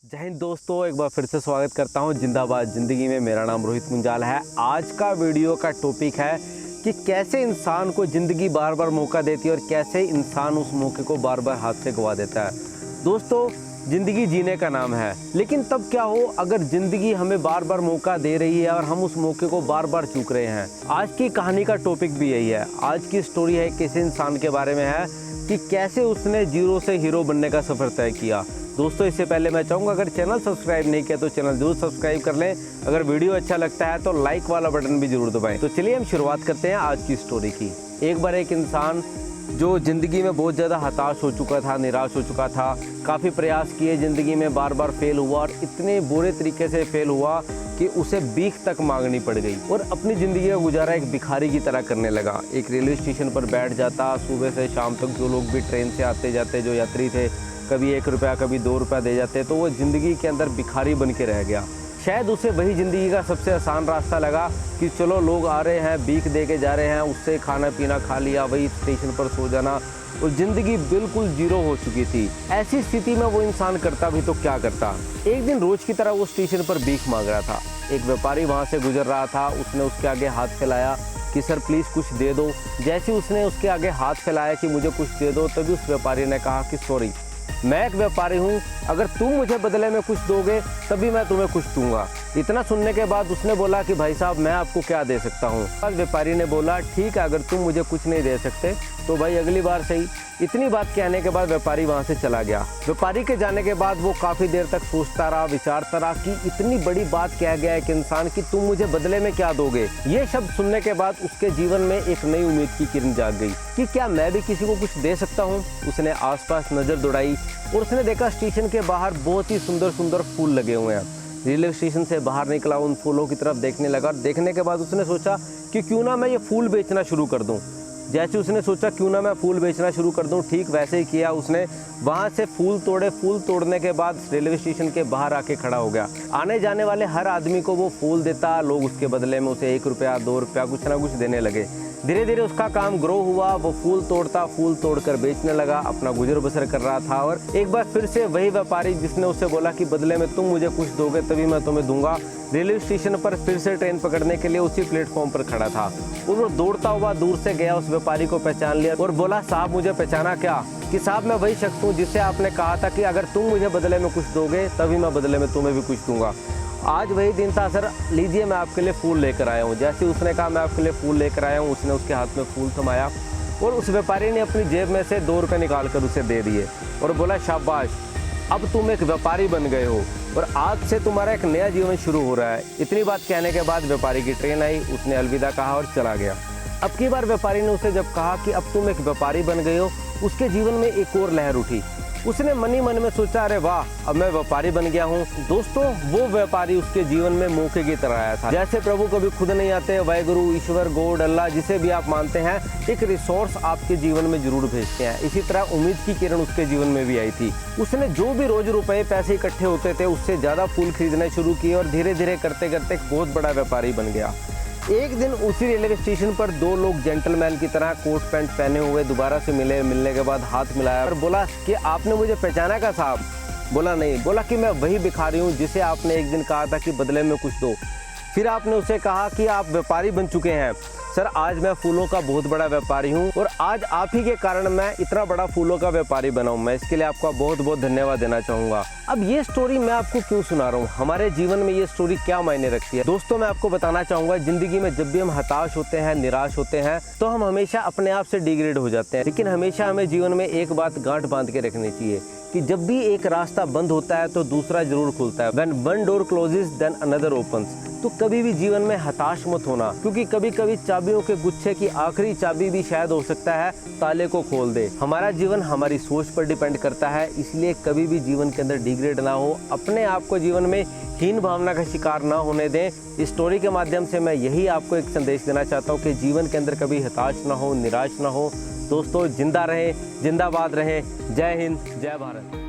जय हिंद दोस्तों, एक बार फिर से स्वागत करता हूं जिंदाबाद ज़िंदगी में। मेरा नाम रोहित मुंजाल है। आज का वीडियो का टॉपिक है कि कैसे इंसान को ज़िंदगी बार बार मौका देती है और कैसे इंसान उस मौके को बार बार हाथ से गवा देता है। दोस्तों, ज़िंदगी जीने का नाम है, लेकिन तब क्या हो अगर ज़िंदगी हमें बार बार मौका दे रही है और हम उस मौके को बार बार चूक रहे हैं। आज की कहानी का टॉपिक भी यही है। आज की स्टोरी है किसी इंसान के बारे में है कि कैसे उसने जीरो से हीरो बनने का सफ़र तय किया। दोस्तों, इससे पहले मैं चाहूँगा अगर चैनल सब्सक्राइब नहीं किया तो चैनल जरूर सब्सक्राइब कर लें। अगर वीडियो अच्छा लगता है तो लाइक वाला बटन भी जरूर दबाएं। तो चलिए हम शुरुआत करते हैं आज की स्टोरी की। एक बार एक इंसान जो ज़िंदगी में बहुत ज़्यादा हताश हो चुका था, निराश हो चुका था, काफ़ी प्रयास किए, ज़िंदगी में बार बार फेल हुआ और इतने बुरे तरीके से फेल हुआ कि उसे भीख तक मांगनी पड़ गई और अपनी ज़िंदगी का गुजारा एक भिखारी की तरह करने लगा। एक रेलवे स्टेशन पर बैठ जाता, सुबह से शाम तक जो लोग भी ट्रेन से आते जाते जो यात्री थे, कभी 1 रुपया कभी 2 रुपया दे जाते, तो वो ज़िंदगी के अंदर भिखारी बन के रह गया। शायद उसे वही ज़िंदगी का सबसे आसान रास्ता लगा कि चलो लोग आ रहे हैं, भीख दे के जा रहे हैं, उससे खाना पीना खा लिया, वही स्टेशन पर सो जाना, और ज़िंदगी बिल्कुल जीरो हो चुकी थी। ऐसी स्थिति में वो इंसान करता भी तो क्या करता। एक दिन रोज़ की तरह वो स्टेशन पर भीख मांग रहा था। एक व्यापारी वहाँ से गुजर रहा था। उसने उसके आगे हाथ फैलाया कि सर प्लीज़ कुछ दे दो। जैसे उसने उसके आगे हाथ फैलाया कि मुझे कुछ दे दो, तभी उस व्यापारी ने कहा कि सॉरी, मैं एक व्यापारी हूँ, अगर तुम मुझे बदले में कुछ दोगे तभी मैं तुम्हें कुछ दूंगा। इतना सुनने के बाद उसने बोला कि भाई साहब मैं आपको क्या दे सकता हूँ। आज व्यापारी ने बोला ठीक है, अगर तुम मुझे कुछ नहीं दे सकते तो भाई अगली बार सही। इतनी बात कहने के बाद व्यापारी वहाँ से चला गया। व्यापारी के जाने के बाद वो काफ़ी देर तक सोचता रहा, विचारता रहा कि इतनी बड़ी बात कह गया एक इंसान कि तुम मुझे बदले में क्या दोगे। ये शब्द सुनने के बाद उसके जीवन में एक नई उम्मीद की किरण जाग गई कि क्या मैं भी किसी को कुछ दे सकता हूँ। उसने आसपास नज़र दौड़ाई और उसने देखा स्टेशन के बाहर बहुत ही सुंदर सुंदर फूल लगे हुए हैं। रेलवे स्टेशन से बाहर निकला, उन फूलों की तरफ देखने लगा। देखने के बाद उसने सोचा कि क्यों ना मैं ये फूल बेचना शुरू कर दूं। जैसे उसने सोचा क्यों ना मैं फूल बेचना शुरू कर दूं, ठीक वैसे ही किया। उसने वहाँ से फूल तोड़े। फूल तोड़ने के बाद रेलवे स्टेशन के बाहर आके खड़ा हो गया। आने जाने वाले हर आदमी को वो फूल देता। लोग उसके बदले में उसे 1 रुपया 2 रुपया कुछ ना कुछ देने लगे। धीरे धीरे उसका काम ग्रो हुआ। वो फूल तोड़ता, फूल तोड़कर बेचने लगा, अपना गुजर बसर कर रहा था। और एक बार फिर से वही व्यापारी जिसने उससे बोला कि बदले में तुम मुझे कुछ दोगे तभी मैं तुम्हें दूंगा, रेलवे स्टेशन पर फिर से ट्रेन पकड़ने के लिए उसी प्लेटफॉर्म पर खड़ा था। और वो दौड़ता हुआ दूर से गया, उस व्यापारी को पहचान लिया और बोला साहब मुझे पहचाना क्या? कि साहब मैं वही शख्स हूँ जिससे आपने कहा था कि अगर तुम मुझे बदले में कुछ दोगे तभी मैं बदले में तुम्हें भी कुछ दूंगा। आज वही दिन था सर, लीजिए मैं आपके लिए फूल लेकर आया हूँ। जैसे उसने कहा मैं आपके लिए फूल लेकर आया हूँ, उसने उसके हाथ में फूल थमाया और उस व्यापारी ने अपनी जेब में से 2 रुपये निकाल कर उसे दे दिए और बोला शाबाश, अब तुम एक व्यापारी बन गए हो और आज से तुम्हारा एक नया जीवन शुरू हो रहा है। इतनी बात कहने के बाद व्यापारी की ट्रेन आई। उसने अलविदा कहा और चला गया। अब की बार व्यापारी ने उसे जब कहा कि अब तुम एक व्यापारी बन गए हो, उसके जीवन में एक और लहर उठी। उसने मन ही मन में सोचा अरे वाह, अब मैं व्यापारी बन गया हूँ। दोस्तों, वो व्यापारी उसके जीवन में मौके की तरह आया था। जैसे प्रभु कभी खुद नहीं आते, वाहेगुरु, ईश्वर, गॉड, अल्लाह, जिसे भी आप मानते हैं, एक रिसोर्स आपके जीवन में जरूर भेजते हैं। इसी तरह उम्मीद की किरण उसके जीवन में भी आई थी। उसने जो भी रोज रुपए पैसे इकट्ठे होते थे उससे ज़्यादा फूल खरीदने शुरू किए और धीरे धीरे करते करते एक बहुत बड़ा व्यापारी बन गया। एक दिन उसी रेलवे स्टेशन पर 2 लोग जेंटलमैन की तरह कोट पैंट पहने हुए दोबारा से मिले। मिलने के बाद हाथ मिलाया और बोला कि आपने मुझे पहचाना क्या साहब? बोला नहीं। बोला कि मैं वही भिखारी हूँ जिसे आपने एक दिन कहा था कि बदले में कुछ दो। फिर आपने उसे कहा कि आप व्यापारी बन चुके हैं। सर आज मैं फूलों का बहुत बड़ा व्यापारी हूँ और आज आप ही के कारण मैं इतना बड़ा फूलों का व्यापारी बना हूँ। मैं इसके लिए आपका बहुत बहुत धन्यवाद देना चाहूँगा। अब ये स्टोरी मैं आपको क्यों सुना रहा हूँ, हमारे जीवन में ये स्टोरी क्या मायने रखती है? दोस्तों, मैं आपको बताना चाहूँगा, ज़िंदगी में जब भी हम हताश होते हैं, निराश होते हैं, तो हम हमेशा अपने आप से डिग्रेड हो जाते हैं। लेकिन हमेशा हमें जीवन में एक बात गांठ बांध के रखनी चाहिए कि जब भी एक रास्ता बंद होता है तो दूसरा जरूर खुलता है। When one door closes, then another opens। तो कभी भी जीवन में हताश मत होना, क्योंकि कभी कभी चाबियों के गुच्छे की आखिरी चाबी भी शायद हो सकता है ताले को खोल दे। हमारा जीवन हमारी सोच पर डिपेंड करता है, इसलिए कभी भी जीवन के अंदर डिग्रेड ना हो, अपने आप को जीवन में हीन भावना का शिकार ना होने दें। इस स्टोरी के माध्यम से मैं यही आपको एक संदेश देना चाहता हूँ कि जीवन के अंदर कभी हताश ना हो, निराश ना हो। दोस्तों, जिंदा रहें, जिंदाबाद रहें। जय हिंद, जय भारत।